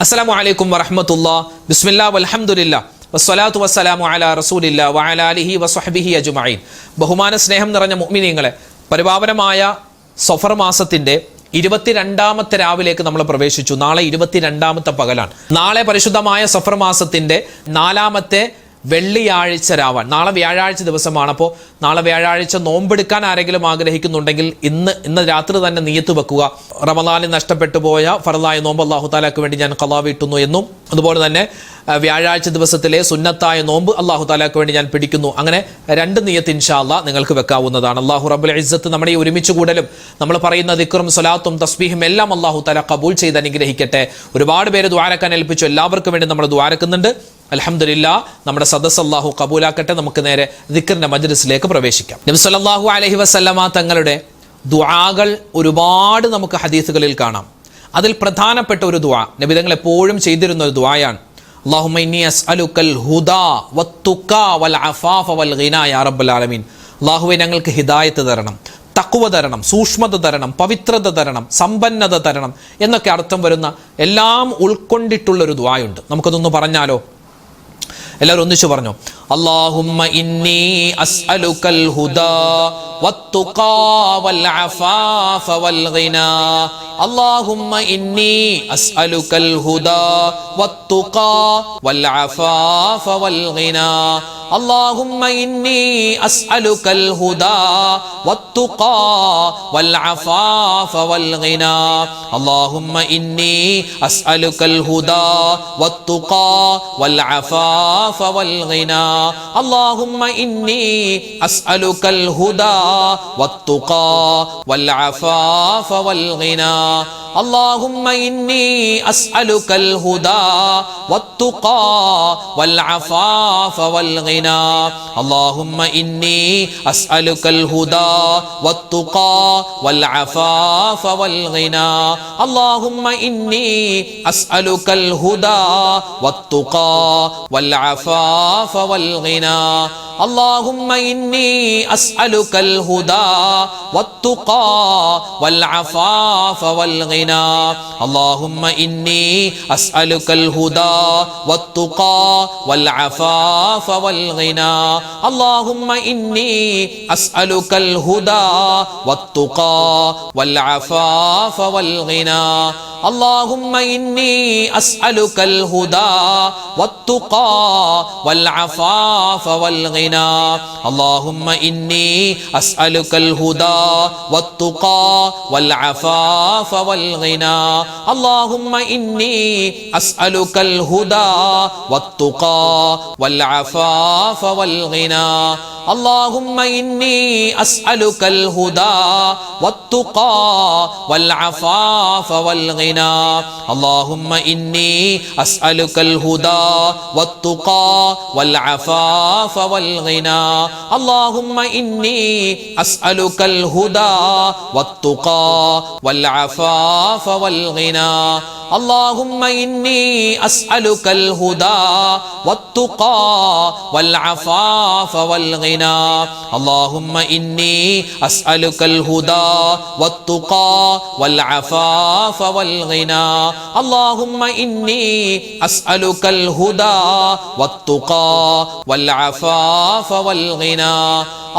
അസ്സലാമു അലൈക്കും വറഹ്മത്തുള്ളാഹി ബിസ്മില്ലാഹി വൽഹംദുലില്ലാഹ് വസ്സലാത്തു വസ്സലാമു അലാ റസൂലില്ലാഹി വഅലാ ആലിഹി വസ്വഹ്ബിഹി അജ്മഈൻ. ബഹുമാന സ്നേഹം നിറഞ്ഞ മുഅ്മിനീങ്ങളെ, പരിപാവനമായ സഫർ മാസത്തിന്റെ 22ാമത്തെ രാവിലേക്ക് നമ്മൾ പ്രവേശിച്ചു. നാളെ 22ാമത്തെ പകലാണ്. നാളെ പരിശുദ്ധമായ സഫർ മാസത്തിന്റെ 4ാമത്തെ വെള്ളിയാഴ്ച രാവാണ്. നാളെ വ്യാഴാഴ്ച ദിവസമാണ്. അപ്പോൾ നാളെ വ്യാഴാഴ്ച നോമ്പെടുക്കാൻ ആരെങ്കിലും ആഗ്രഹിക്കുന്നുണ്ടെങ്കിൽ ഇന്ന് രാത്രി തന്നെ നിയത്ത് വെക്കുക. റമദാനിൽ നഷ്ടപ്പെട്ടു പോയ ഫർദായ നോമ്പ് അല്ലാഹു തആലക്ക് വേണ്ടി ഞാൻ ഖളാ വീട്ടുന്നു എന്നും, അതുപോലെ തന്നെ വ്യാഴാഴ്ച ദിവസത്തിലെ സുന്നത്തായ നോമ്പ് അല്ലാഹു തആലക്ക് വേണ്ടി ഞാൻ പിടിക്കുന്നു. അങ്ങനെ 2 നിയത്ത് ഇൻഷാ അല്ലാഹ് നിങ്ങൾക്ക് വെക്കാവുന്നതാണ്. അല്ലാഹു റബ്ബുൽ ഇസ്സത്ത് നമ്മുടെ ഈ ഒരുമിച്ച് കൂടലും നമ്മൾ പറയുന്ന ദിക്റും സ്വലാത്തും തസ്ബീഹും എല്ലാം അല്ലാഹു തആല ഖബൂൽ ചെയ്ത് അനുഗ്രഹിക്കട്ടെ. ഒരുപാട് പേര് ദുആരക്കാൻ ഏൽപ്പിച്ചു. എല്ലാവർക്കും വേണ്ടി നമ്മൾ ദുആരക്കുന്നുണ്ട്. അൽഹംദുലില്ലാ, നമ്മുടെ സദസ്സ് അല്ലാഹു കബൂലാക്കട്ടെ. നമുക്ക് നേരെ ദിക്റിന്റെ മജ്ലിസിലേക്ക് പ്രവേശിക്കാം. നബി സല്ലല്ലാഹു അലൈഹി വസല്ലമ തങ്ങളുടെ ദുആകൾ ഒരുപാട് നമുക്ക് ഹദീസുകളിൽ കാണാം. അതിൽ പ്രധാനപ്പെട്ട ഒരു ദുആ നബി തങ്ങൾ എപ്പോഴും ചെയ്തിരുന്ന ഒരു ദുആയാണ്. അല്ലാഹുമ്മ ഇന്നി അസ്അലുക്കൽ ഹുദാ വത്തുഖാ വൽ അഫാഫ വൽ ഗിനാ യാ റബ്ബൽ ആലമീൻ. അല്ലാഹുവേ, ഞങ്ങൾക്ക് ഹിദായത്ത് തരണം, തഖ്വ തരണം, സൂക്ഷ്മത തരണം, പവിത്രത തരണം, സമ്പന്നത തരണം എന്നൊക്കെ അർത്ഥം വരുന്ന എല്ലാം ഉൾക്കൊണ്ടിട്ടുള്ളൊരു ദുആയുണ്ട്. നമുക്കതൊന്ന് പറഞ്ഞാലോ? എല്ലാവരും ഒന്നിച്ചു പറഞ്ഞു. അല്ലാഹുമ്മ ഇന്നി അസ്അലുക്കൽ ഹുദാ വത്തുഖാ വൽ അഫാഫ വൽ ഗിനാ. അല്ലാഹുമ്മ ഇന്നി അസ്അലുക്കൽ ഹുദാ വത്തുഖാ വൽ അഫാഫ വൽ ഗിനാ. അല്ലാഹുമ്മ ഇന്നി അസ്അലുക്കൽ ഹുദാ വത്തുഖാ വൽ അഫാഫ വൽ ഗിനാ. അല്ലാഹുമ്മ ഇന്നി അസ്അലുക്കൽ ഹുദാ വത്തുഖാ വൽ അഫാഫ വൽ ഗിനാ. അല്ലാഹുമ്മ ഇന്നി അസ്അലുക്കൽ ഹുദാ വത്തുഖാ വൽ അഫാഫ വൽ ഗിനാ. اللهم إني أسألك الهدى والتقى والعفاف والغنى. اللهم إني أسألك الهدى والتقى والعفاف والغنى. اللهم إني أسألك الهدى والتقى والعفاف والغنى. اللهم إني أسألك الهدى والتقى والعفاف والغنى. اللهم إني أسألك الهدى والتقى والعفاف والغنى. اللهم إني أسألك الهدى والتقى والعفاف والغنى. اللهم إني أسألك الهدى والتقى والعفاف والغنى. اللهم إني أسألك الهدى والتقى والعفاف والغنى. اللهم إني أسألك الهدى والتقى والعفاف والغنى. اللهم إني أسألك الهدى والتقى والعفاف والغنى. اللهم إني أسألك الهدى والتقى والعفاف والغنى. اللهم إني أسألك الهدى والتقى والعفاف والغنى. اللهم إني أسألك الهدى والتقى والعفاف والغنى. اللهم إني أسألك الهدى والتقى والعفاف والغنى. اللهم إني أسألك الهدى والتقى والعفاف والغنى.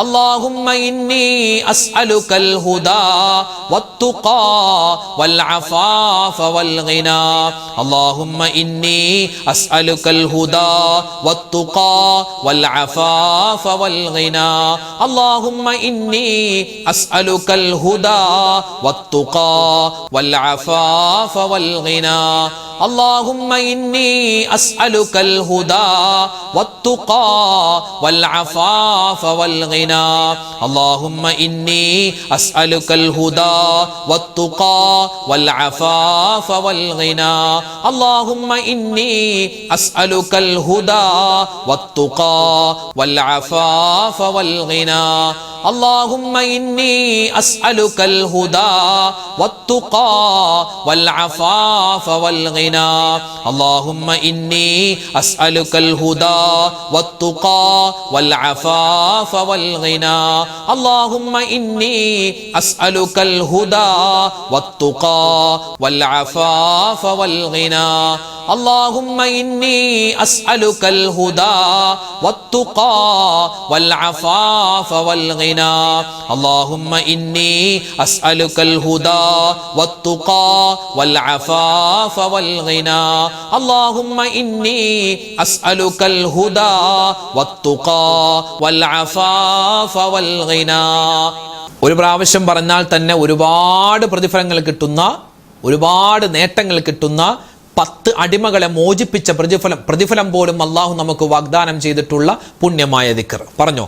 اللهم إني أسألك الهدى والتقى والعفاف والغنى. اللهم إني أسألك الهدى والتقى والعفاف والغنى. اللهم إني أسألك الهدى والتقى والعفاف والغنى. اللهم إني أسألك الهدى والتقى والعفاف والغنى. اللهم إني أسألك الهدى والتقى والعفاف والغنى. اللهم إني أسألك الهدى والتقى والعفاف والغنى. اللهم إني أسألك الهدى والتقى والعفاف والغنى اللهم إني أسألك الهدى والتقى والعفاف والغنى اللهم إني أسألك الهدى والتقى والعفاف والغنى اللهم إني أسألك الهدى والتقى والعفاف والغنى اللهم إني أسألك الهدى والتقى والعفاف والغنى اللهم إني أسألك الهدى والتقى والعفاف والغنى. ഒരു പ്രാവശ്യം പറഞ്ഞാൽ തന്നെ ഒരുപാട് പ്രതിഫലങ്ങൾ കിട്ടുന്ന, ഒരുപാട് നേട്ടങ്ങൾ കിട്ടുന്ന 10 അടിമകളെ മോചിപ്പിച്ച പ്രതിഫലം പോലും അല്ലാഹു നമുക്ക് വാഗ്ദാനം ചെയ്തിട്ടുള്ള പുണ്യമായ ദിക്ർ. പറഞ്ഞു,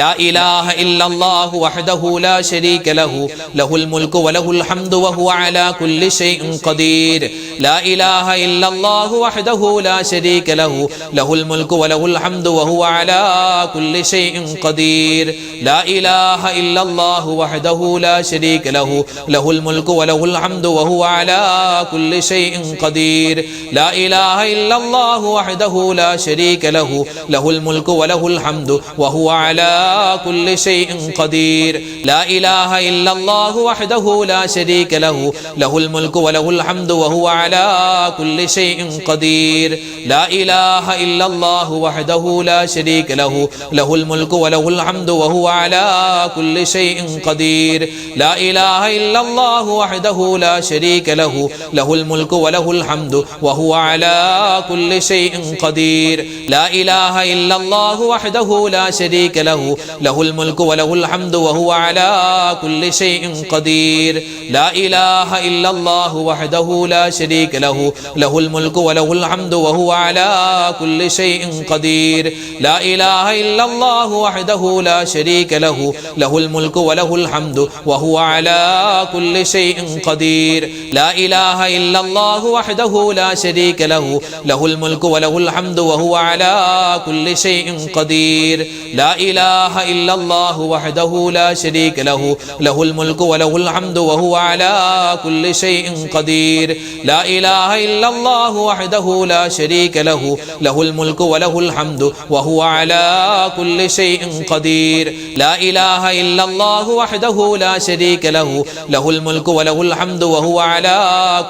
ലാ ഇലാഹ ഇല്ലല്ലാഹു വഹ്ദഹു ലാ ശരീക ലഹു ലഹുൽ മുൽക്കു വലഹുൽ ഹംദു വഹുവ അലാ കുല്ലി ഷൈഇൻ ഖദീർ. ലാ ഇലാഹ ഇല്ലല്ലാഹു വഹ്ദഹു ലാ ശരീക ലഹു ലഹുൽ മുൽക്കു വലഹുൽ ഹംദു വഹുവ അലാ കുല്ലി ഷൈഇൻ ഖദീർ. ലാ ഇലാഹ ഇല്ലല്ലാഹു വഹ്ദഹു ലാ ശരീക ലഹു ലഹുൽ മുൽക്കു വലഹുൽ ഹംദു വഹുവ അലാ കുല്ലി ഷൈഇൻ ഖദീർ. لا إله إلا الله وحده لا شريك له له الملك وله الحمد وهو على كل شيء قدير. لا إله إلا الله وحده لا شريك له له الملك وله الحمد وهو على كل شيء قدير. لا إله إلا الله وحده لا شريك له له الملك وله الحمد وهو على كل شيء قدير. لا إله إلا الله وحده لا شريك له له الملك وله الحمد وهو على كل شيء قدير. لا إله إلا الله وحده لا شريك له له الملك وله الحمد وهو على كل شيء قدير. لا إله إلا الله وحده لا شريك له له الملك وله الحمد وهو على كل شيء قدير. لا إله إلا الله وحده لا شريك له له الملك وله الحمد وهو على كل شيء قدير. لا إله إلا الله وحده لا شريك له له الملك وله الحمد وهو على كل شيء قدير. لا إله إلا الله وحده لا شريك له له الملك وله الحمد وهو على كل شيء قدير. لا إله إلا الله وحده لا شريك له له الملك وله الحمد وهو على كل شيء قدير. لا إله إلا الله وحده لا شريك له له الملك وله الحمد وهو على كل شيء قدير. لا إله إلا الله وحده لا شريك له له الملك وله الحمد وهو على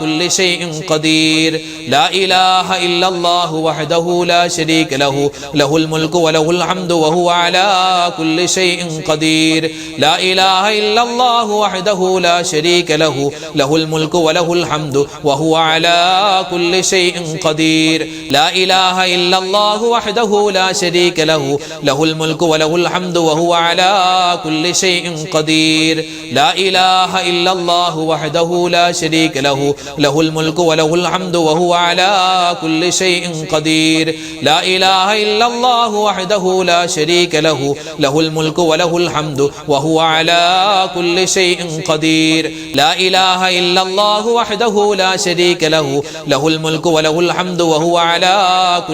كل شيء قدير. لا إله إلا الله وحده لا شريك له له الملك وله الحمد وهو على كل شيء قدير. لا إله إلا الله وحده لا شريك له له الملك وله الحمد وهو على كل شيء قدير. لا إله إلا الله وحده لا شريك له له الملك وله الحمد وهو على كل شيء قدير. لا إله إلا الله وحده لا شريك له له الملك وله الحمد وهو على كل شيء قدير. لا إله إلا الله وحده لا شريك له له الملك وله الحمد وهو على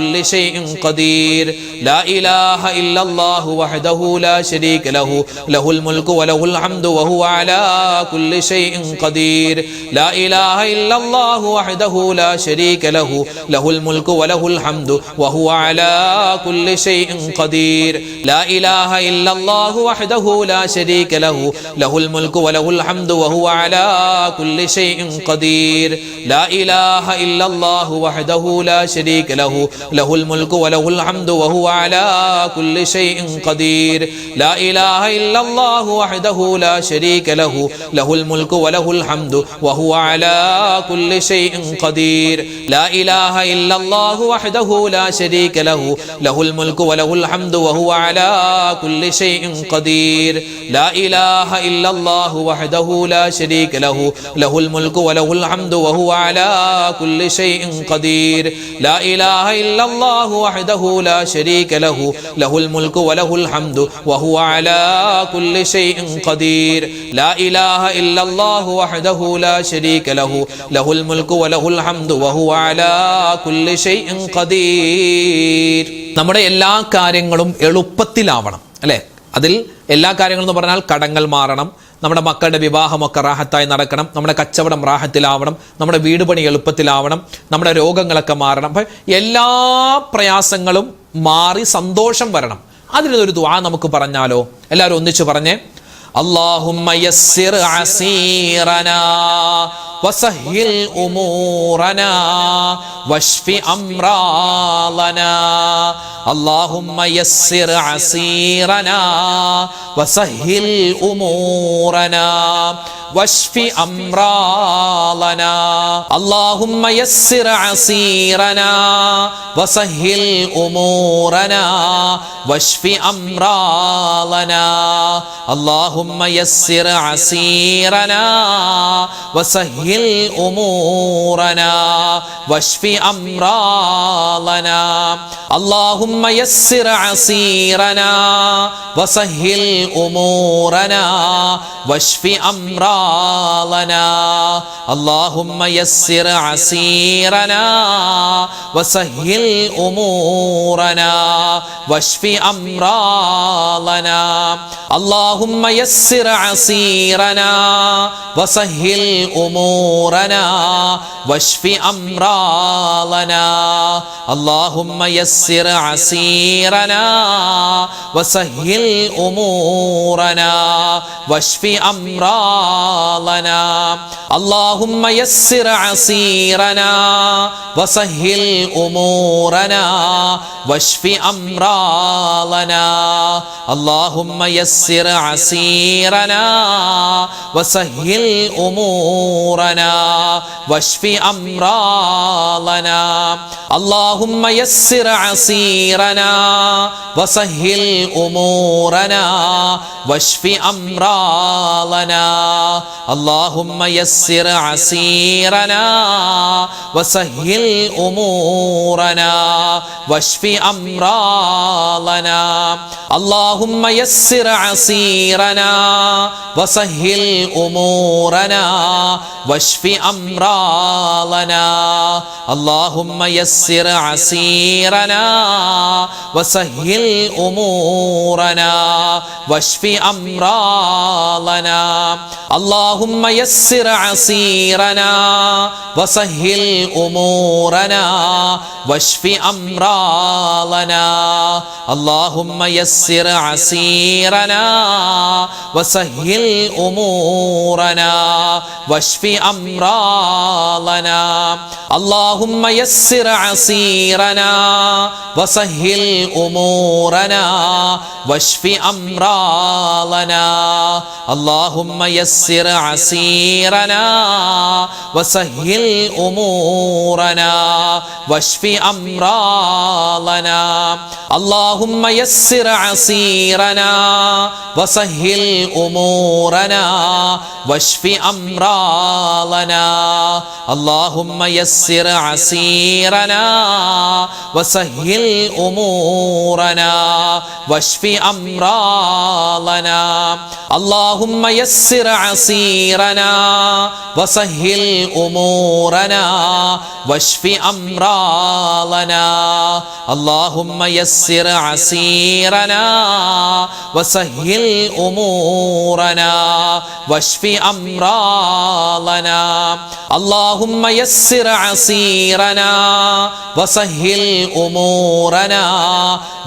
كل شيء قدير. لا إله إلا الله وحده لا شريك له له الملك وله الحمد وهو على كل شيء قدير. لا إله إلا الله وحده لا شريك له له الملك وله الحمد وهو على كل شيء قدير. لا إله إلا الله وحده لا شريك له له الملك وله الحمد وهو على كل شيء قدير. لا إله إلا الله وحده لا شريك له له الملك وله الحمد وهو على كل شيء قدير. لا إله إلا الله وحده لا شريك له له الملك وله الحمد وهو على كل شيء قدير. لا إله إلا الله وحده لا شريك له له الملك وله الحمد وهو على كل شيء قدير. لا إله إلا الله وحده لا شريك له له الملك وله الحمد وهو على كل شيء قدير. لا إله إلا الله وحده لا شريك له له الملك وله الحمد وهو على كل شيء قدير. لا إله إلا الله وحده لا شريك له له الملك وله الحمد وهو على كل شيء قدير. നമ്മുടെ എല്ലാ കാര്യങ്ങളും എളുപ്പത്തിലാവണം, അല്ലേ? അതിൽ എല്ലാ കാര്യങ്ങളും എന്ന് പറഞ്ഞാൽ കടങ്ങൾ മാറണം, നമ്മുടെ മക്കളുടെ വിവാഹമൊക്കെ റാഹത്തായി നടക്കണം, നമ്മുടെ കച്ചവടം റാഹത്തിലാവണം, നമ്മുടെ വീട് പണി എളുപ്പത്തിലാവണം, നമ്മുടെ രോഗങ്ങളൊക്കെ മാറണം. അപ്പം എല്ലാ പ്രയാസങ്ങളും മാറി സന്തോഷം വരണം. അതിനൊരു ദുആ നമുക്ക് പറഞ്ഞാലോ? എല്ലാവരും ഒന്നിച്ചു പറഞ്ഞേ. اللهم يسر عسيرنا وسهل أمورنا واشف أمراضنا. اللهم يسر عسيرنا وسهل أمورنا واشف أمراضنا. اللهم يسر عسيرنا وسهل أمورنا واشف أمراضنا. اللهم يسر عسيرنا وسهل أمورنا واشف أمراضنا. اللهم يسر عسيرنا وسهل أمورنا واشف أمراضنا. اللهم يسر عسيرنا وسهل أمورنا واشف أمراضنا. اللهم يسر عسيرنا وسهل أمورنا واشف أمراضنا. اللهم يسر عسيرنا وسهل أمورنا واشف أمراضنا. اللهم يسر عسيرنا وسهل أمورنا واشف أمراضنا. اللهم يسر عسيرنا وسهل أمورنا واشف أمراضنا. اللهم يسر عسيرنا وسهل أمورنا واشف أمراضنا. اللهم يسر عسيرنا وسهل أمورنا واشف أمراضنا. اللهم يسر عسيرنا وسهل أمورنا واشف أمراضنا. اللهم يسر عسيرنا وسهل أمورنا واشف أمراضنا. اللهم يسر عسيرنا وسهل أمورنا واشف أمراضنا. اللهم يسر عسيرنا وسهل أمورنا واشف أمراضنا. اللهم يسر عسيرنا وسهل أمورنا واشف أمراضنا. اللهم يسر عسيرنا وسهل أمورنا واشف أمراضنا. اللهم يسر عسيرنا وسهل أمورنا واشف أمراضنا. اللهم يسر عسيرنا وسهل أمورنا واشف أمراضنا. اللهم يسر عسيرنا وسهل أمورنا واشف أمراضنا. اللهم يسر عسيرنا وسهل أمورنا واشف أمراضنا. اللهم يسر عسيرنا وسهل أمورنا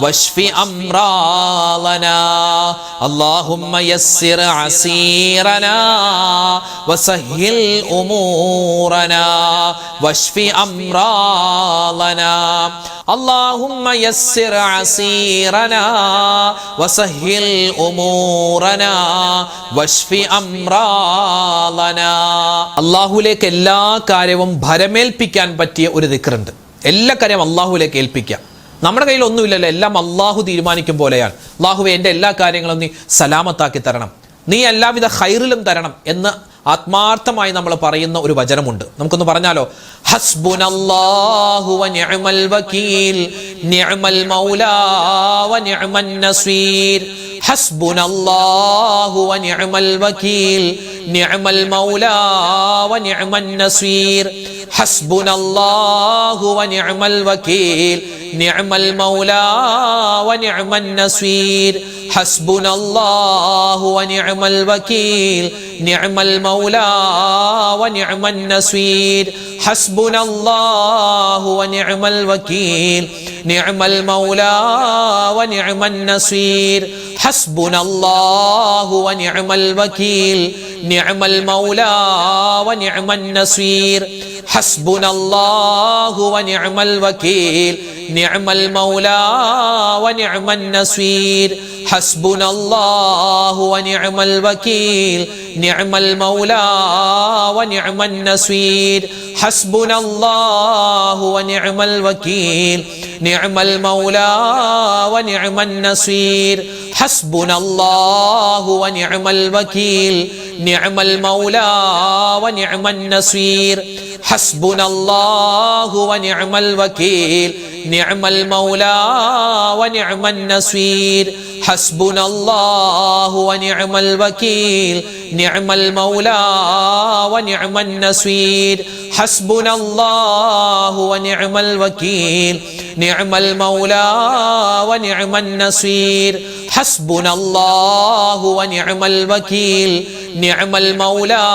واشف أمراضنا. اللهم يسر عسيرنا وسهل أمورنا واشف أمراضنا. اللهم يسر عسيرنا وسهل أمورنا واشف أمراضنا. അള്ളാഹുലേക്ക് എല്ലാ കാര്യവും ഭരമേൽപ്പിക്കാൻ പറ്റിയ ഒരു ദിക്റുണ്ട്. എല്ലാ കാര്യവും അള്ളാഹുലേക്ക് ഏൽപ്പിക്കുക. നമ്മുടെ കയ്യിൽ ഒന്നുമില്ലല്ലോ, എല്ലാം അള്ളാഹു തീരുമാനിക്കും പോലെയാണ്. അള്ളാഹുവെ എൻ്റെ എല്ലാ കാര്യങ്ങളും നീ സലാമത്താക്കി തരണം, നീ എല്ലാവിധ ഖൈറിലും തരണം എന്ന് ആത്മാർത്ഥമായി നമ്മൾ പറയുന്ന ഒരു വചനമുണ്ട്. നമുക്കൊന്ന് പറഞ്ഞാലോ? ഹസ്ബുനല്ലാഹു വ നിഅമൽ വകീൽ നിഅമൽ മൗലാ വ നിഅമൻ നസീർ. ഹസ്ബുനല്ലാഹു വ നിഅമൽ വകീൽ നിഅമൽ മൗലാ വ നിഅമൻ നസീർ. ഹസ്ബുനല്ലാഹു വ നിഅമൽ വകീൽ നിഅമൽ മൗലാ വ നിഅമൻ നസീർ. حسبنا الله ونعم الوكيل نعم المولى ونعم النصير حسبنا الله ونعم الوكيل نعم المولى ونعم النصير حسبنا الله ونعم الوكيل نعم المولى ونعم النصير حسبنا الله ونعم الوكيل نعم المولى ونعم النصير حسبنا الله ونعم الوكيل نعم المولى ونعم النصير حسبنا الله ونعم الوكيل نعم المولى ونعم النصير حسبنا الله ونعم الوكيل نعم المولى ونعم النصير حسبنا الله ونعم الوكيل نعم المولى ونعم النصير حسبنا الله ونعم الوكيل نعم المولى ونعم النصير حسبنا الله ونعم الوكيل نعم المولى ونعم النصير حسبنا الله ونعم الوكيل نعم المولى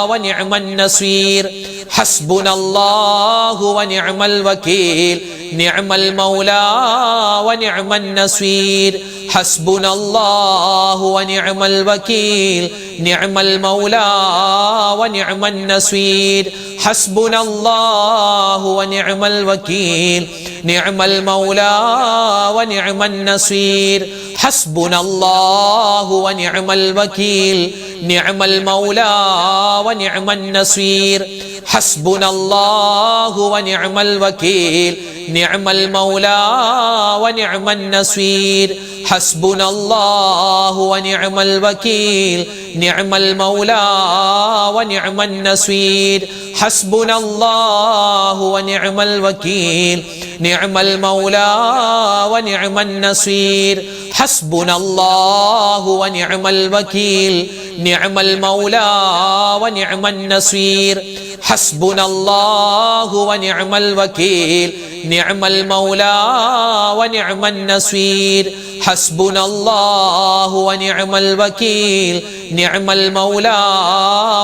ونعم النصير حسبنا الله ونعم الوكيل نعم المولى ونعم النصير حسبنا الله ونعم الوكيل نعم المولى ونعم النصير حسبنا الله ونعم الوكيل نعم المولى ونعم النصير حسبنا الله ونعم الوكيل نعم المولى ونعم النصير حسبنا الله ونعم الوكيل نعم المولى ونعم النصير حسبنا الله ونعم الوكيل نعم المولى ونعم النصير حسبنا الله ونعم الوكيل نعم المولى ونعم النصير حسبنا الله ونعم الوكيل نعم المولى ونعم النصير حسبنا الله ونعم الوكيل نعم المولى ونعم النصير حسبنا الله ونعم الوكيل نعم المولى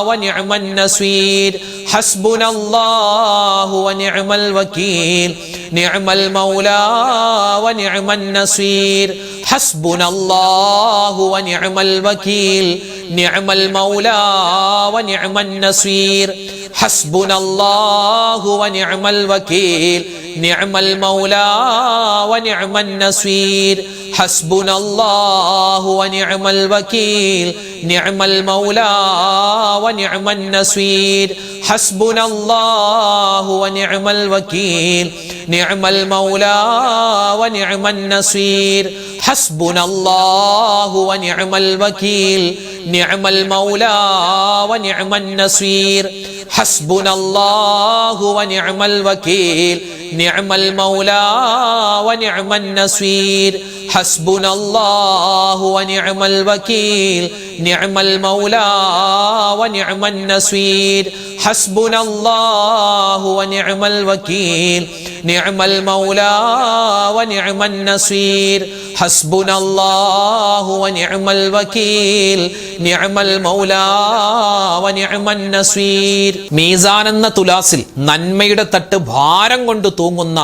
ونعم النصير حسبنا الله ونعم الوكيل نعم المولى ونعم النصير حسبنا الله ونعم الوكيل نعم المولى ونعم النصير حسبنا الله ونعم الوكيل نعم المولى ونعم النصير حسبنا الله ونعم الوكيل نعم المولى ونعم النصير حسبنا الله ونعم الوكيل نعم المولى ونعم النصير حسبنا الله ونعم الوكيل نعم المولى ونعم النصير حسبنا الله ونعم الوكيل نعم المولى ونعم النصير حسبنا الله ونعم الوكيل نعم المولى ونعم النصير حسبنا الله ونعم الوكيل نعم المولى ونعم النصير حسبنا الله ونعم الوكيل نعم المولى ونعم النصير മീസാൻ എന്ന തുലാസിൽ നന്മയുടെ തട്ട് ഭാരം കൊണ്ട് തൂങ്ങുന്ന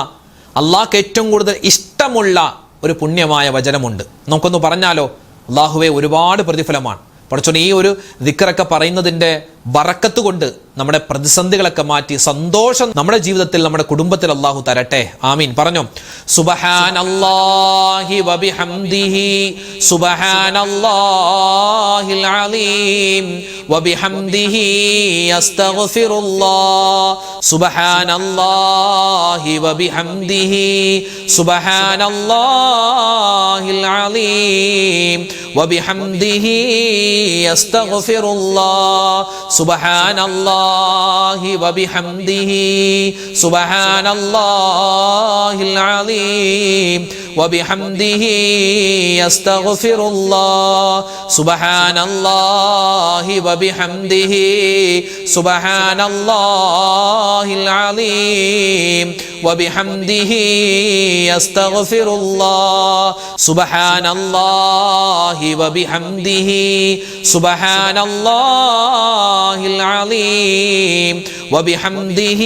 അള്ളാഹ്ക്ക് ഏറ്റവും കൂടുതൽ ഇഷ്ടമുള്ള ഒരു പുണ്യമായ വചനമുണ്ട്. നമുക്കൊന്ന് പറഞ്ഞാലോ? അള്ളാഹുവെ, ഒരുപാട് പ്രതിഫലമാണ് പഠിച്ചോനെ ഈ ഒരു ദിക്റൊക്കെ പറയുന്നതിൻ്റെ ബറക്കത്ത് കൊണ്ട് നമ്മുടെ പ്രതിസന്ധികളൊക്കെ മാറ്റി സന്തോഷം നമ്മുടെ ജീവിതത്തിൽ നമ്മുടെ കുടുംബത്തിൽ അള്ളാഹു തരട്ടെ. ആമീൻ. പറഞ്ഞോ, സുബ്ഹാനല്ലാഹി വബിഹംദിഹി സുബ്ഹാനല്ലാഹിൽ അലീം വബിഹംദിഹി അസ്തഗ്ഫിറുല്ലാഹ് സുബ്ഹാനല്ലാഹി വബിഹംദിhi സുബ്ഹാനല്ലാഹിൽ അലീം വബിഹംദിhi അസ്തഗ്ഫിറുല്ലാഹ് സുബ്ഹാനല്ലാഹി വബിഹംദിhi സുബ്ഹാനല്ലാഹിൽ അലീം وبحمده أستغفر الله سبحان الله وبحمده سبحان الله العظيم وبحمده أستغفر الله سبحان الله وبحمده سبحان الله العظيم وبحمده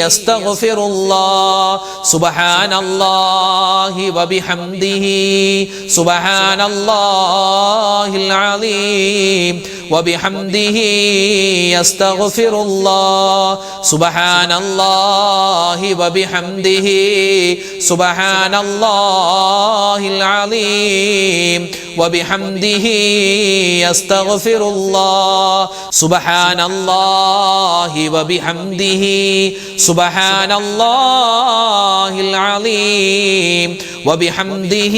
أستغفر الله سبحان الله وبحمده سبحان الله العظيم وبحمده أستغفر الله سبحان الله وبحمده سبحان الله العظيم وبحمده أستغفر الله سبحان الله وبحمده سبحان الله العظيم وبحمده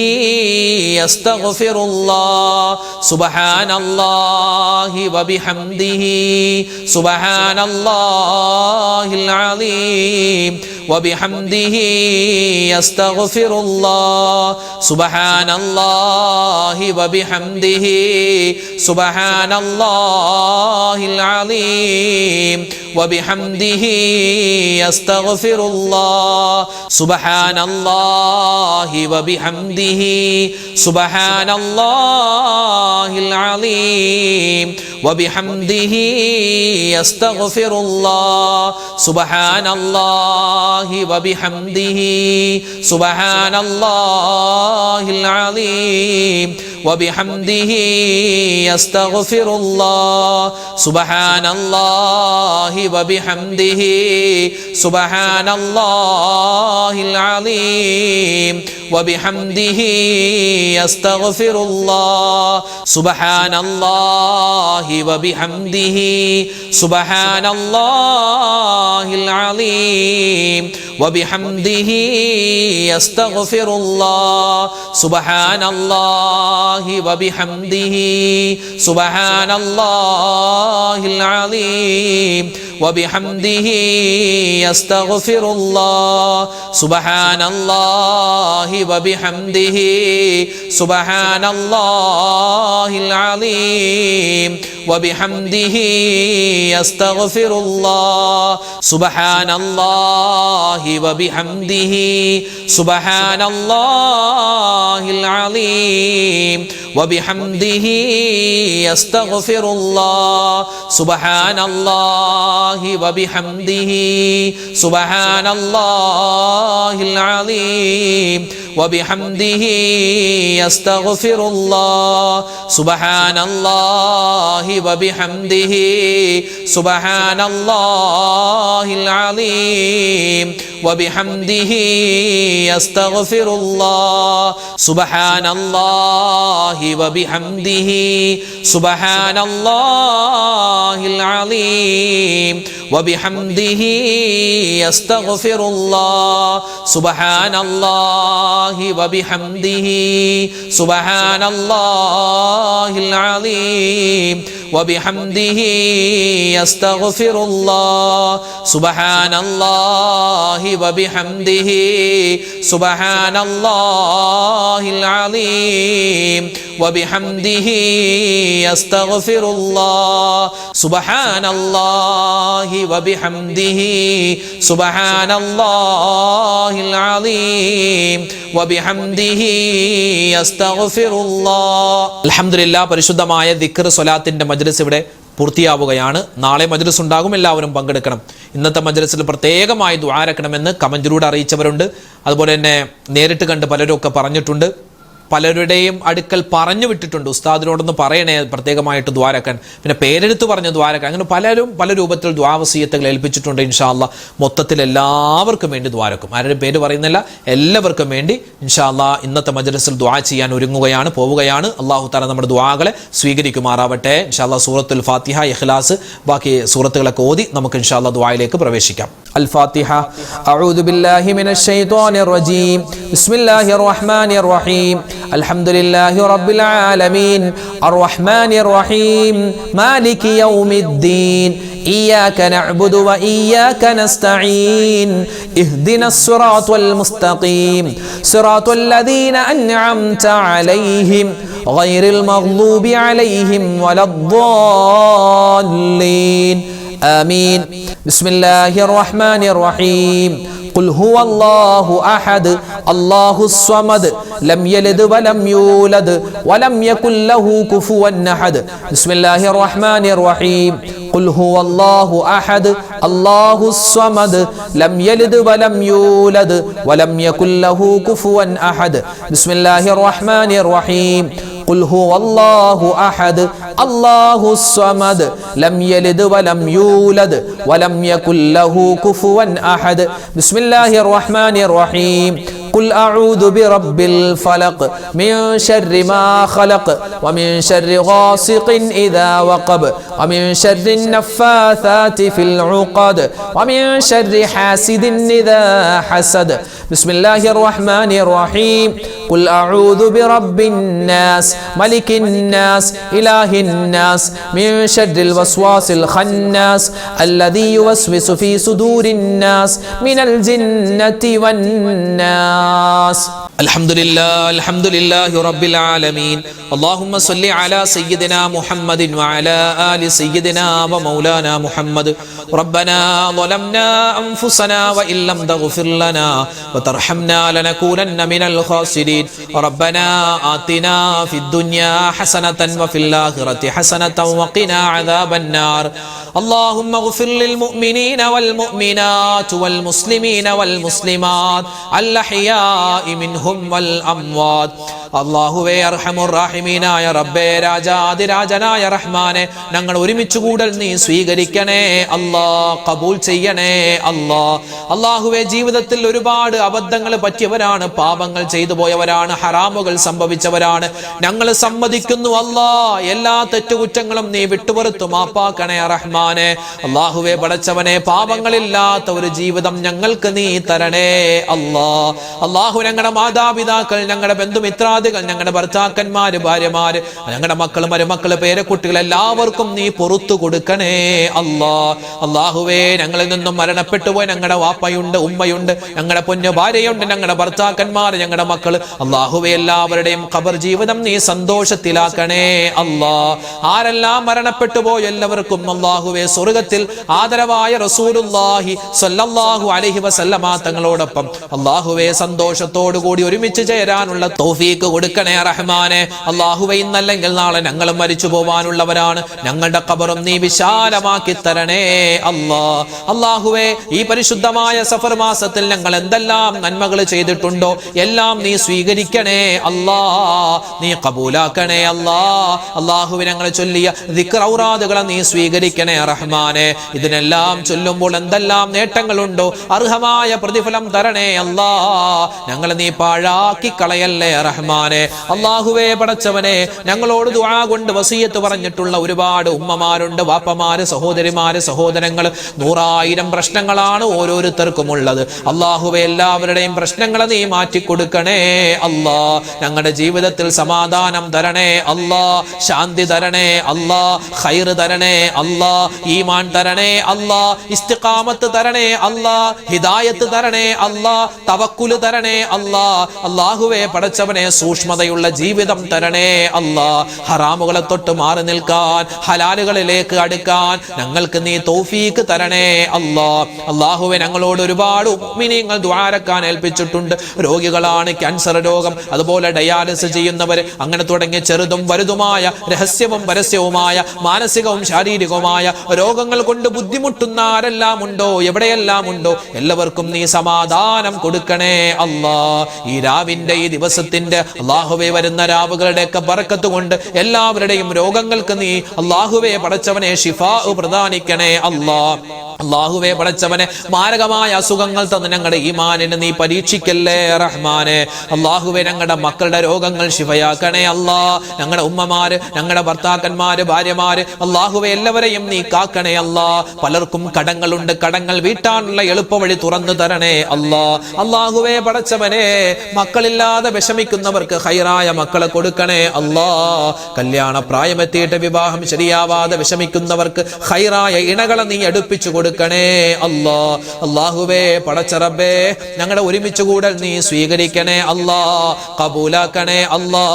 أستغفر الله سبحان الله وبحمده سبحان الله العظيم وبحمده أستغفر الله سبحان الله وبحمده سبحان الله العظيم وبحمده أستغفر الله سبحان الله وبحمده سبحان الله العظيم وبحمده أستغفر الله سبحان الله وبحمده سبحان الله العظيم وبحمده أستغفر الله سبحان الله وبحمده سبحان الله العظيم وبحمده أستغفر الله سبحان الله وبحمده سبحان الله العظيم وبحمده أستغفر الله سبحان الله وبحمده سبحان الله العظيم وبحمده أستغفر الله سبحان الله وبحمده سبحان الله العظيم وبحمده أستغفر الله سبحان الله وبحمده سبحان الله العظيم وبحمده أستغفر الله سبحان الله وبحمده سبحان الله العظيم وبحمده أستغفر الله سبحان الله وبحمده سبحان الله العظيم وبحمده أستغفر الله سبحان الله وبحمده سبحان الله العظيم وبحمده أستغفر الله سبحان الله وبحمده سبحان الله العظيم وبحمده أستغفر الله سبحان الله وبحمده سبحان الله العظيم وبحمده أستغفر الله سبحان الله وبحمده سبحان الله العظيم وبحمده أستغفر الله الحمد لله പരിശുദ്ധമായ ദിക്ർ സ്വലാത്തിന്റെ മജ്ലിസ് ഇവിടെ പൂർത്തിയാവുകയാണ്. നാളെ മജ്ലിസ് ഉണ്ടാകും, എല്ലാവരും പങ്കെടുക്കണം. ഇന്നത്തെ മജ്ലിസിൽ പ്രത്യേകമായി ദുആ രക്കണമെന്ന് കമന്റിലൂടെ അറിയിച്ചവരുണ്ട്. അതുപോലെ തന്നെ നേരിട്ട് കണ്ട് പലരും ഒക്കെ പറഞ്ഞിട്ടുണ്ട്. പലരുടെയും അടുക്കൽ പറഞ്ഞു വിട്ടിട്ടുണ്ട്, ഉസ്താദിനോടൊന്ന് പറയണേ പ്രത്യേകമായിട്ട് ദ്വാരക്കാൻ, പിന്നെ പേരെടുത്ത് പറഞ്ഞ് ദ്വാരക്കാൻ, അങ്ങനെ പലരും പല രൂപത്തിൽ ദ്വാവസീയത്തുകൾ ഏൽപ്പിച്ചിട്ടുണ്ട്. ഇൻഷാ അല്ലാഹ് മൊത്തത്തിൽ എല്ലാവർക്കും വേണ്ടി ദ്വാരക്കും, ആരുടെ പേര് പറയുന്നില്ല, എല്ലാവർക്കും വേണ്ടി ഇൻഷാ അല്ലാഹ് ഇന്നത്തെ മജ്ലിസിൽ ദ്വാ ചെയ്യാൻ ഒരുങ്ങുകയാണ്, പോവുകയാണ്. അല്ലാഹു തആല നമ്മുടെ ദ്വാകളെ സ്വീകരിക്കുമാറാവട്ടെ. ഇൻഷാ അല്ലാഹ് സൂറത്തുൽ ഫാത്തിഹ, ഇഖ്ലാസ്, ബാക്കി സൂറത്തുകളൊക്കെ ഓതി നമുക്ക് ഇൻഷാ അല്ലാഹ് ദ്വായിലേക്ക് പ്രവേശിക്കാം. അൽ ഫാത്തിഹ. അഊദു ബില്ലാഹി മിനശ് ശൈത്വാനിർ റജീം. ബിസ്മില്ലാഹിർ റഹ്മാനിർ റഹീം. അൽഹംദുലില്ലാഹി റബ്ബിൽ ആലമീൻ. അർറഹ്മാനിർ റഹീം. മാലികി യൗമിദ്ദീൻ. إياك نعبد وإياك نستعين اهدنا الصراط المستقيم صراط الذين أنعمت عليهم غير المغضوب عليهم ولا الضالين آمين. بسم الله الرحمن الرحيم. قل هو الله أحد الله الصمد لم يلد ولم يولد ولم يكن له كفوا أحد. بسم الله الرحمن الرحيم. قل هو الله أحد الله الصمد لم يلد ولم يولد ولم يكن له كفوا أحد. بسم الله الرحمن الرحيم. قل هو الله أحد الله الصمد لم يلد ولم يولد ولم يكن له كفوا أحد. بسم الله الرحمن الرحيم. قل أعوذ برب الفلق من شر ما خلق ومن شر غاسق إذا وقب ومن شر النفاثات في العقد ومن شر حاسد إذا حسد. بسم الله الرحمن الرحيم. قل أعوذ برب الناس ملك الناس إله الناس من شر الوسواس الخناس الذي يوسوس في صدور الناس من الجنة والناس. الحمد لله رب العالمين. اللهم صل على سيدنا محمد وعلى آل سيدنا ومولانا محمد. ربنا ظلمنا أنفسنا وإن لم تغفر لنا وترحمنا لنكونن من الخاسرين. ربنا آتنا في الدنيا حسنة وفي الآخرة حسنة وقنا عذاب النار. اللهم اغفر للمؤمنين والمؤمنات والمسلمين والمسلمات الأحياء منهم والأموات. അല്ലാഹുവേ അർഹമുർറഹീമീനായ റബ്ബേ രാജാതിരാജനായ റഹ്മാനെ ഞങ്ങൾ ഒരുമിച്ച് കൂടൽ നീ സ്വീകരിക്കണേ അല്ലാ, കബൂൽ ചെയ്യണേ അല്ലാ. അല്ലാഹുവേ ജീവിതത്തിൽ ഒരുപാട് അബദ്ധങ്ങൾ പറ്റിയവരാണ്, പാപങ്ങൾ ചെയ്തു പോയവരാണ്, ഹറാമുകൾ സംഭവിച്ചവരാണ്. ഞങ്ങൾ സമ്മതിക്കുന്നു അല്ലാ, എല്ലാ തെറ്റുകുറ്റങ്ങളും നീ വിട്ടുപുറത്തു മാപ്പാക്കണേ റഹ്മാനെ. അല്ലാഹുവേ പടച്ചവനെ പാപങ്ങളില്ലാത്ത ഒരു ജീവിതം ഞങ്ങൾക്ക് നീ തരണേ അല്ലാ. അല്ലാഹു ഞങ്ങളുടെ മാതാപിതാക്കൾ, ഞങ്ങളുടെ ബന്ധുമിത്രാദികൾ, ഞങ്ങളുടെ ഭർത്താക്കന്മാര്, ഭാര്യമാര്, ഞങ്ങളുടെ മക്കൾ, മരുമക്കള്, പേരക്കുട്ടികൾ എല്ലാവർക്കും നീ പുറത്തു കൊടുക്കണേ അല്ലാ. അല്ലാഹുവേ ഞങ്ങളിൽ നിന്നും മരണപ്പെട്ടു പോയി ഞങ്ങളുടെ വാപ്പയുണ്ട്, ഉമ്മയുണ്ട്, ഞങ്ങളുടെ പൊന്നു ഭാര്യയുണ്ട്, ഞങ്ങളുടെ ഭർത്താക്കന്മാർ, ഞങ്ങളുടെ മക്കൾ, അല്ലാഹുവേ എല്ലാവരുടെയും ഖബർ ജീവിതം നീ സന്തോഷത്തിലാക്കണേ അല്ലാ. ആരെല്ലാം മരണപ്പെട്ടു പോയി എല്ലാവർക്കും അല്ലാഹുവേ സ്വർഗ്ഗത്തിൽ ആദരവായ റസൂലുള്ളാഹി സ്വല്ലല്ലാഹു അലൈഹി വസല്ലമ തങ്ങളോടൊപ്പം അല്ലാഹുവേ സന്തോഷത്തോടു കൂടി ഒരുമിച്ച് ചേരാനുള്ള തൗഫീഖ് കൊടുക്കണേ റഹ്മാനെ. അല്ലാഹുവേ ഇന്നല്ലെങ്കിൽ നാളെ ഞങ്ങളും മരിച്ചു പോവാനുള്ളവരാണ്. ഞങ്ങളുടെ ഖബറും നീ വിശാലമാക്കി തരണേ അല്ലാ. അല്ലാഹുവേ ഈ പരിശുദ്ധമായ സഫർ മാസത്തിൽ ഞങ്ങൾ എന്തെല്ലാം നന്മകൾ ചെയ്തിട്ടുണ്ടോ എല്ലാം നീ സ്വീകരിക്കണേ അല്ലാ, നീ കബൂലാക്കണേ അല്ലാ. അല്ലാഹുവേ ഞങ്ങൾ ചൊല്ലിയ ദിക്ർ ഔറാദുകളെ നീ സ്വീകരിക്കണേ റഹ്മാനെ. ഇതിനെല്ലാം ചൊല്ലുമ്പോൾ എന്തെല്ലാം നേട്ടങ്ങളുണ്ടോ അർഹമായ പ്രതിഫലം തരണേ അല്ലാ. ഞങ്ങൾ നീ പാഴാക്കി കളയല്ലേ റഹ്മാനെ. അല്ലാഹുവേ പടച്ചവനെ ഞങ്ങളോട് ദുആ കൊണ്ട് വസിയത്ത് പറഞ്ഞിട്ടുള്ള ഒരുപാട് ഉമ്മമാരുണ്ട്, വാപ്പമാര്, സഹോദരിമാര്, സഹോദരങ്ങൾ. 100,000 പ്രശ്നങ്ങളാണ് ഓരോരുത്തർക്കും ഉള്ളത്. അല്ലാഹുവേ എല്ലാവരുടെയും പ്രശ്നങ്ങളെ നീ മാറ്റിക്കൊടുക്കണേ അല്ലാ. ഞങ്ങളുടെ ജീവിതത്തിൽ സമാധാനം തരണേ അല്ലാ, ശാന്തി തരണേ അല്ലാ, ഖൈർ തരണേ അല്ലാ, ഈമാൻ തരണേ അല്ലാ, ഇസ്തിഖാമത്ത് തരണേ അല്ലാ, ഹിദായത്ത് തരണേ അല്ലാ, തവക്കുൽ തരണേ അല്ലാ. അല്ലാഹുവേ പടച്ചവനെ സൂക്ഷ്മതയുള്ള ജീവിതം തരണേ അല്ലാ. ഹറാമുകളെ തൊട്ട് മാറി നിൽക്കാൻ, ഹലാലുകളിലേക്ക് അടുക്കാൻ ഞങ്ങൾക്ക് നീ തൗഫീഖ് തരണേ അല്ലാ. അല്ലാഹുവേ ഞങ്ങളോട് ഒരുപാട് മുഅ്മിനീങ്ങൾ ദുആരക്കാൻ ഏൽപ്പിച്ചിട്ടുണ്ട്. രോഗികളാണ്, ക്യാൻസർ രോഗം, അതുപോലെ ഡയാലിസിസ് ചെയ്യുന്നവർ, അങ്ങനെ തുടങ്ങിയ ചെറുതും വലുതുമായ രഹസ്യവും പരസ്യവുമായ മാനസികവും ശാരീരികവുമായ രോഗങ്ങൾ കൊണ്ട് ബുദ്ധിമുട്ടുന്ന ആരെല്ലാം ഉണ്ടോ, എവിടെയെല്ലാം ഉണ്ടോ എല്ലാവർക്കും നീ സമാധാനം കൊടുക്കണേ അല്ലാ. ഈ രാവിന്റെ, ഈ ദിവസത്തിന്റെ അല്ലാഹുവേ വരുന്ന രാവുകളുടെയൊക്കെ ബറക്കത്ത് കൊണ്ട് എല്ലാവരുടെയും രോഗങ്ങൾക്ക് നീ അല്ലാഹുവേ പടച്ചവനെ ശിഫാ പ്രദാനിക്കണേ അല്ലാ. അല്ലാഹുവേ പടച്ചവനെ മാരകമായ അസുഖങ്ങൾ തന്ന് ഞങ്ങളുടെ ഈമാനിനെ നീ പരീക്ഷിക്കല്ലേ റഹ്മാനെ. അല്ലാഹുവേ ഞങ്ങളുടെ മക്കളുടെ രോഗങ്ങൾ ശിഫയാക്കണേ അല്ലാ. ഞങ്ങളുടെ ഉമ്മമാര്, ഞങ്ങളുടെ ഭർത്താക്കന്മാര്, ഭാര്യമാര്, അല്ലാഹുവേ എല്ലാവരെയും നീ കാക്കണേ അല്ലാ. പലർക്കും കടങ്ങളുണ്ട്, കടങ്ങൾ വീട്ടാനുള്ള എളുപ്പവഴി തുറന്നു തരണേ അല്ലാ. അല്ലാഹുവേ പടച്ചവനെ മക്കളില്ലാതെ വിഷമിക്കുന്നവർക്ക് ഹൈറായ മക്കളെ കൊടുക്കണേ അല്ലാ. കല്യാണ പ്രായമെത്തിയിട്ട് വിവാഹം ശരിയാവാതെ വിഷമിക്കുന്നവർക്ക് ഹൈറായ ഇണകളെ നീ അടുപ്പിച്ചു കൊടുക്കണേ അല്ലാ. അല്ലാഹുവേ പടച്ച റബ്ബേ ഞങ്ങളുടെ ഒരുമിച്ച് കൂടൽ നീ സ്വീകരിക്കണേ അല്ലാ, കബൂലാക്കണേ അല്ലാ.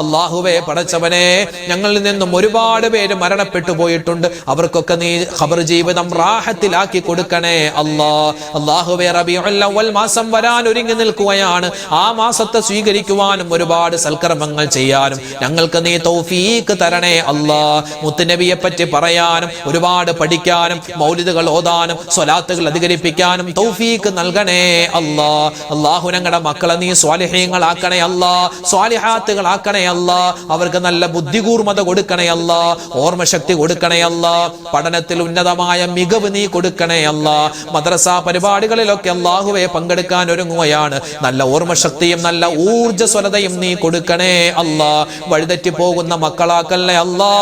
അല്ലാഹുവേ പടച്ചവനെ ഞങ്ങളിൽ നിന്നും ഒരുപാട് പേര് മരണപ്പെട്ടു പോയിട്ടുണ്ട്. അവർക്കൊക്കെ നീ ഖബർ ജീവിതം റാഹത്തിലാക്കി കൊടുക്കണേ അല്ലാ. അല്ലാഹുവേ റബീഉൽ അവ്വൽ മാസം വരാൻ ഒരുങ്ങി നിൽക്കുകയാണ്. ആ മാസത്തെ സ്വീകരിക്കുവാനും ഒരുപാട് സൽക്കർമ്മങ്ങൾ ചെയ്യാനും ഞങ്ങൾക്ക് നീ തൗഫീഖ് തരണേ അല്ലാ. മുത്തുനബിയെ പറ്റി പറയാനും ഒരുപാട് പഠിക്കാനും മൗലിദുകൾ ഓതാനും സ്വലാത്തുകൾ അധികരിപ്പിക്കാനും തൗഫീഖ് നൽകണേ അല്ലാ. അല്ലാഹു ഞങ്ങളുടെ മക്കളെ നീ സ്വാലിഹീങ്ങളാക്കണേ അല്ലാ, സ്വാലിഹാത്തുകളാക്കണേ അല്ലാ. അവർക്ക് നല്ല ബുദ്ധികൂർമ്മത കൊടുക്കണേ അല്ലാ, ഓർമ്മശക്തി കൊടുക്കണേ അല്ലാ. പഠനത്തിൽ ഉന്നതമായ മികവ് നീ കൊടുക്കണേ അല്ലാ. മദ്രസ പരിപാടികളിലൊക്കെ അല്ലാഹുവേ പങ്കെടുക്കാൻ ഒരുങ്ങുകയാണ്. നല്ല ഓർമ്മശക്തിയും നല്ല ഊർജ്ജസ്വലതയും നീ കൊടുക്കണേ അല്ലാ. വഴിതെറ്റി പോകുന്ന മക്കളാക്കല്ലേ അല്ലാ.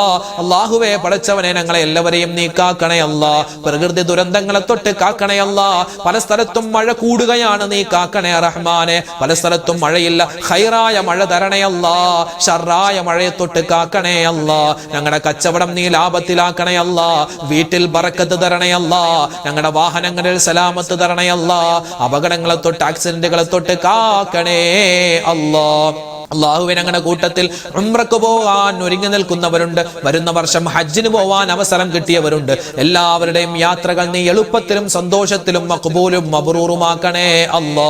അല്ലാഹുവേ പടച്ചവനെ ഞങ്ങളെ എല്ലാവരെയും നീ കാക്കണേ അല്ലാ. പ്രകൃതി ദുരന്തങ്ങളെ തൊട്ട് കാക്കണേ അല്ലാ. പല സ്ഥലത്തും മഴ കൂടുകയാണ്, നീ കാക്കണേ റഹ്മാനെ. പല സ്ഥലത്തും മഴയില്ല, ഖൈറായ മഴ തരണേ അല്ലാ. ഷർറായ മഴയെ തൊട്ട് കാക്കണേ അല്ലാ. ഞങ്ങളുടെ കച്ചവടം നീ ലാഭത്തിലാക്കണേ അല്ലാ. വീട്ടിൽ ബറക്കത്ത് തരണേ അല്ലാ. ഞങ്ങളുടെ വാഹനങ്ങളിൽ സലാമത്ത് തരണേ അല്ലാ. അപകടങ്ങളെ തൊട്ട് ആക്സിഡന്റുകളെ തൊട്ട് കാക്കണേ അല്ലാ. അല്ലാഹുവേ ഞങ്ങളുടെ കൂട്ടത്തിൽ ഉംറക്ക് പോകാൻ ഒരുങ്ങി നിൽക്കുന്നവരുണ്ട്. വരുന്ന വർഷം ഹജ്ജിന് പോവാൻ അവസരം കിട്ടിയവരുണ്ട്. എല്ലാവരുടെയും യാത്രകൾ നീ എളുപ്പത്തിലും സന്തോഷത്തിലും മഖ്ബൂലും മബ്റൂറുമാക്കണേ അല്ലാ.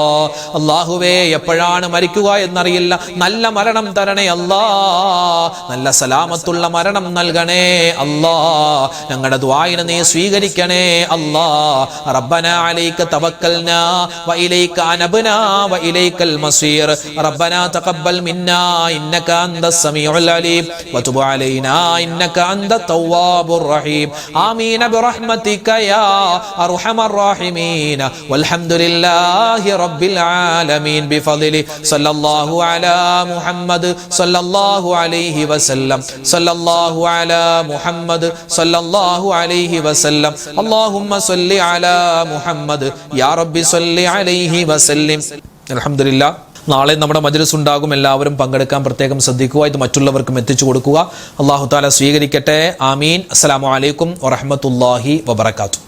അല്ലാഹുവേ എപ്പോഴാണ് മരിക്കുക എന്നറിയില്ല, നല്ല മരണം തരണേ അല്ലാ. നല്ല സലാമത്തുള്ള മരണം നൽകണേ അല്ലാ. ഞങ്ങളുടെ ദുആഇനെ നീ സ്വീകരിക്കണേ അല്ലാ. റബ്ബനാ അലൈക തവക്കൽനാ വഇലൈക അനബ്നാ വഇലൈകൽ മസീർ. റബ്ബനാ തഖബ്ബൽ منا إنك أنت السميع العليم وتب علينا إنك أنت التواب الرحيم آمين برحمتك يا أرحم الراحمين والحمد لله رب العالمين بفضله صلى الله على محمد صلى الله عليه وسلم صلى الله على محمد صلى الله عليه وسلم اللهم صل على محمد يا رب صل عليه وسلم. الحمد لله. നാളെ നമ്മുടെ മജ്‌ലിസ് ഉണ്ടാകും. എല്ലാവരും പങ്കെടുക്കാൻ പ്രത്യേകം ശ്രദ്ധിക്കുക. ഇത് മറ്റുള്ളവർക്കും എത്തിച്ചു കൊടുക്കുക. അല്ലാഹു തആല സ്വീകരിക്കട്ടെ. ആമീൻ. അസ്സലാമു അലൈക്കും വറഹ്മത്തുള്ളാഹി വബറകാതുഹു.